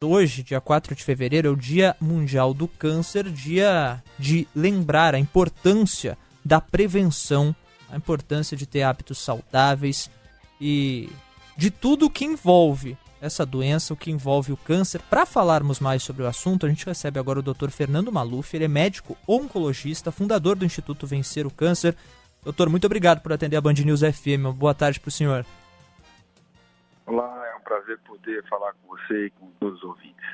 Hoje, dia 4 de fevereiro, é o Dia Mundial do Câncer, dia de lembrar a importância da prevenção, a importância de ter hábitos saudáveis e de tudo o que envolve essa doença, o que envolve o câncer. Para falarmos mais sobre o assunto, a gente recebe agora o Dr. Fernando Maluf. Ele é médico oncologista, fundador do Instituto Vencer o Câncer. Doutor, muito obrigado por atender a Band News FM. Boa tarde para o senhor. Olá, é um prazer poder falar com você e com todos os ouvintes.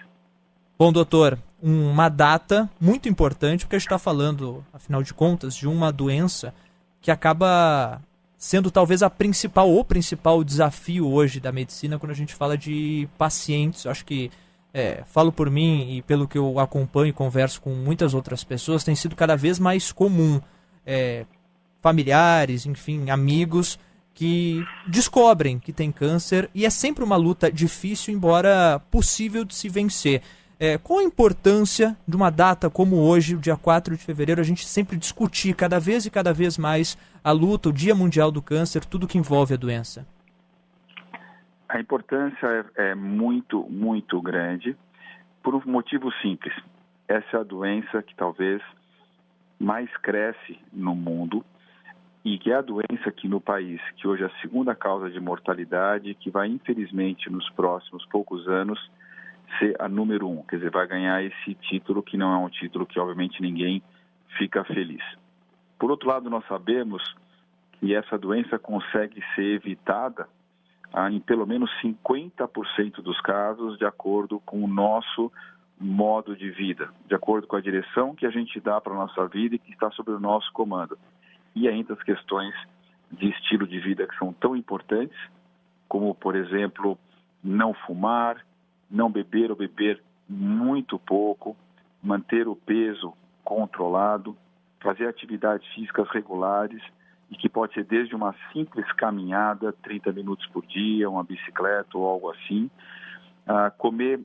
Bom, doutor, uma data muito importante, porque a gente está falando, afinal de contas, de uma doença que acaba sendo talvez o principal desafio hoje da medicina quando a gente fala de pacientes. Acho que, falo por mim e pelo que eu acompanho e converso com muitas outras pessoas, tem sido cada vez mais comum familiares, enfim, amigos que descobrem que tem câncer, e é sempre uma luta difícil, embora possível de se vencer. Qual a importância de uma data como hoje, o dia 4 de fevereiro, a gente sempre discutir cada vez mais a luta, o Dia Mundial do Câncer, tudo que envolve a doença? A importância é muito, muito grande, por um motivo simples. Essa é a doença que talvez mais cresce no mundo, e que é a doença que no país, que hoje é a segunda causa de mortalidade, que vai, infelizmente, nos próximos poucos anos, ser a número 1. Quer dizer, vai ganhar esse título, que não é um título que, obviamente, ninguém fica feliz. Por outro lado, nós sabemos que essa doença consegue ser evitada em pelo menos 50% dos casos, de acordo com o nosso modo de vida, de acordo com a direção que a gente dá para a nossa vida e que está sob o nosso comando. E ainda as questões de estilo de vida que são tão importantes, como, por exemplo, não fumar, não beber ou beber muito pouco, manter o peso controlado, fazer atividades físicas regulares, e que pode ser desde uma simples caminhada, 30 minutos por dia, uma bicicleta ou algo assim, comer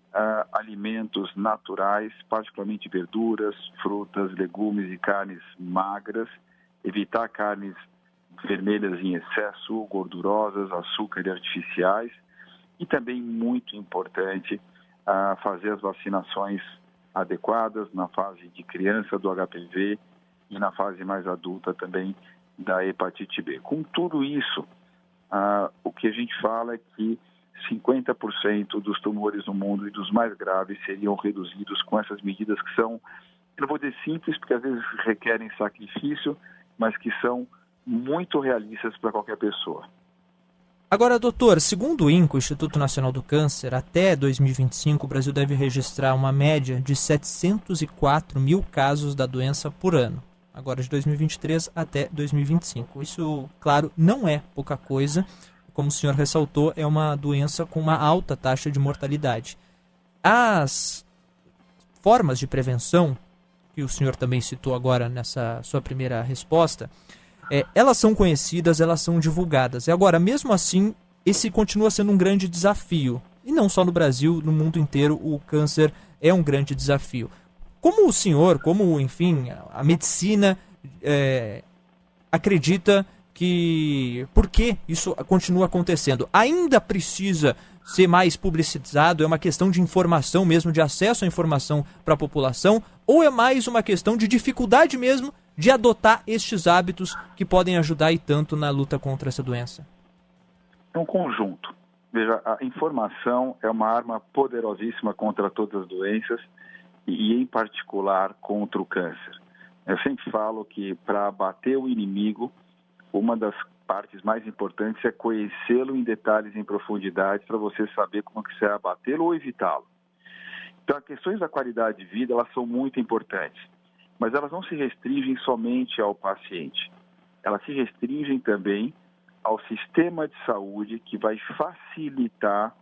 alimentos naturais, particularmente verduras, frutas, legumes e carnes magras, evitar carnes vermelhas em excesso, gordurosas, açúcares artificiais, e também muito importante fazer as vacinações adequadas na fase de criança do HPV e na fase mais adulta também da hepatite B. Com tudo isso, o que a gente fala é que 50% dos tumores no mundo e dos mais graves seriam reduzidos com essas medidas que são, eu não vou dizer simples, porque às vezes requerem sacrifício, mas que são muito realistas para qualquer pessoa. Agora, doutor, segundo o INCO, Instituto Nacional do Câncer, até 2025 o Brasil deve registrar uma média de 704 mil casos da doença por ano. Agora, de 2023 até 2025. Isso, claro, não é pouca coisa. Como o senhor ressaltou, é uma doença com uma alta taxa de mortalidade. As formas de prevenção, que o senhor também citou agora nessa sua primeira resposta, elas são conhecidas, elas são divulgadas. E agora, mesmo assim, esse continua sendo um grande desafio. E não só no Brasil, no mundo inteiro, o câncer é um grande desafio. Como o senhor, enfim, a medicina acredita que... Por que isso continua acontecendo? Ainda precisa ser mais publicizado? É uma questão de informação mesmo, de acesso à informação para a população? Ou é mais uma questão de dificuldade mesmo de adotar estes hábitos que podem ajudar e tanto na luta contra essa doença? É um conjunto. Veja, a informação é uma arma poderosíssima contra todas as doenças e em particular contra o câncer. Eu sempre falo que para abater o inimigo, uma das partes mais importantes é conhecê-lo em detalhes, em profundidade, para você saber como que você vai abatê-lo ou evitá-lo. Então, as questões da qualidade de vida, elas são muito importantes, mas elas não se restringem somente ao paciente. Elas se restringem também ao sistema de saúde, que vai facilitar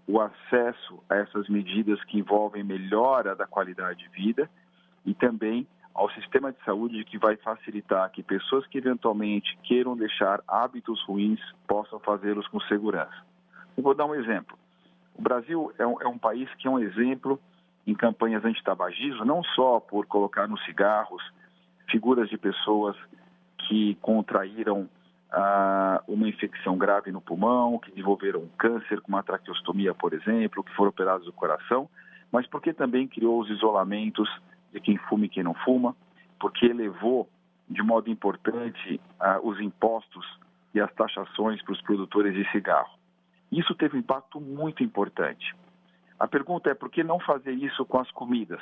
o acesso a essas medidas que envolvem melhora da qualidade de vida, e também ao sistema de saúde, que vai facilitar que pessoas que eventualmente queiram deixar hábitos ruins possam fazê-los com segurança. Eu vou dar um exemplo. O Brasil é um país que é um exemplo em campanhas antitabagismo, não só por colocar nos cigarros figuras de pessoas que contraíram uma infecção grave no pulmão, que desenvolveram câncer com uma traqueostomia, por exemplo, que foram operados do coração, mas porque também criou os isolamentos de quem fuma e quem não fuma, porque elevou de modo importante os impostos e as taxações para os produtores de cigarro. Isso teve um impacto muito importante. A pergunta é por que não fazer isso com as comidas,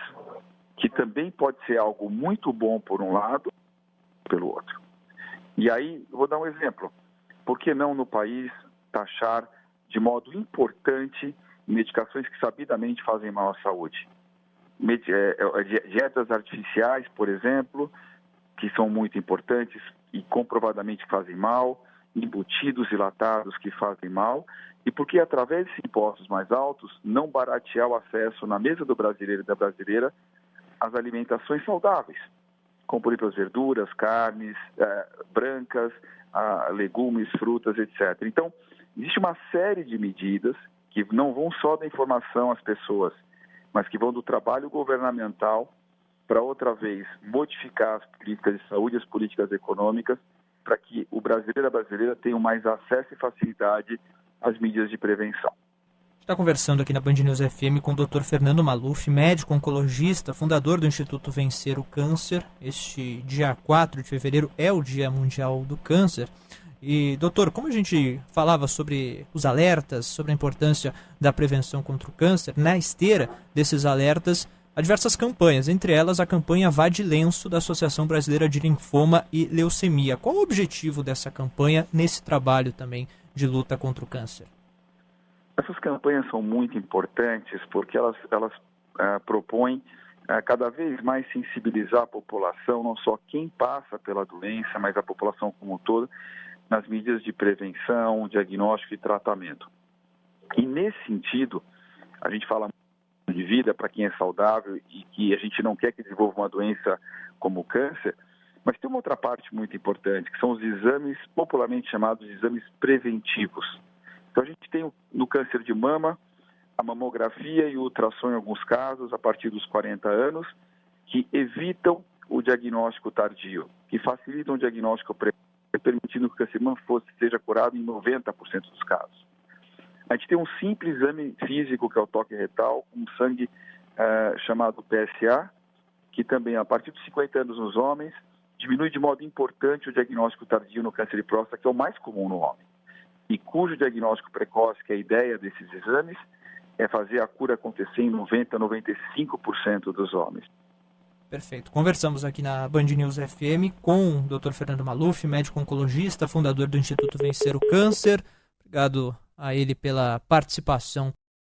que também pode ser algo muito bom por um lado, pelo outro. E aí, eu vou dar um exemplo. Por que não no país taxar de modo importante medicações que sabidamente fazem mal à saúde? Dietas artificiais, por exemplo, que são muito importantes e comprovadamente fazem mal, embutidos e latados que fazem mal, e porque através desses impostos mais altos, não baratear o acesso na mesa do brasileiro e da brasileira às alimentações saudáveis, como por exemplo as verduras, carnes brancas, legumes, frutas, etc. Então, existe uma série de medidas que não vão só da informação às pessoas, mas que vão do trabalho governamental para outra vez modificar as políticas de saúde e as políticas econômicas para que o brasileiro e a brasileira tenham mais acesso e facilidade às medidas de prevenção. Está conversando aqui na Band News FM com o Dr. Fernando Maluf, médico oncologista, fundador do Instituto Vencer o Câncer. Este dia 4 de fevereiro é o Dia Mundial do Câncer. E, doutor, como a gente falava sobre os alertas, sobre a importância da prevenção contra o câncer, na esteira desses alertas, há diversas campanhas, entre elas a campanha Vá de Lenço da Associação Brasileira de Linfoma e Leucemia. Qual o objetivo dessa campanha nesse trabalho também de luta contra o câncer? Essas campanhas são muito importantes porque elas propõem cada vez mais sensibilizar a população, não só quem passa pela doença, mas a população como um todo, nas medidas de prevenção, diagnóstico e tratamento. E nesse sentido, a gente fala de vida para quem é saudável e que a gente não quer que desenvolva uma doença como o câncer, mas tem uma outra parte muito importante, que são os exames popularmente chamados de exames preventivos. Então a gente tem no câncer de mama, a mamografia e o ultrassom em alguns casos, a partir dos 40 anos, que evitam o diagnóstico tardio, que facilitam o diagnóstico precoce, permitindo que o câncer de mama seja curado em 90% dos casos. A gente tem um simples exame físico, que é o toque retal, com sangue chamado PSA, que também, a partir dos 50 anos nos homens, diminui de modo importante o diagnóstico tardio no câncer de próstata, que é o mais comum no homem, e cujo diagnóstico precoce, que é a ideia desses exames, é fazer a cura acontecer em 90% a 95% dos homens. Perfeito. Conversamos aqui na Band News FM com o Dr. Fernando Maluf, médico oncologista, fundador do Instituto Vencer o Câncer. Obrigado a ele pela participação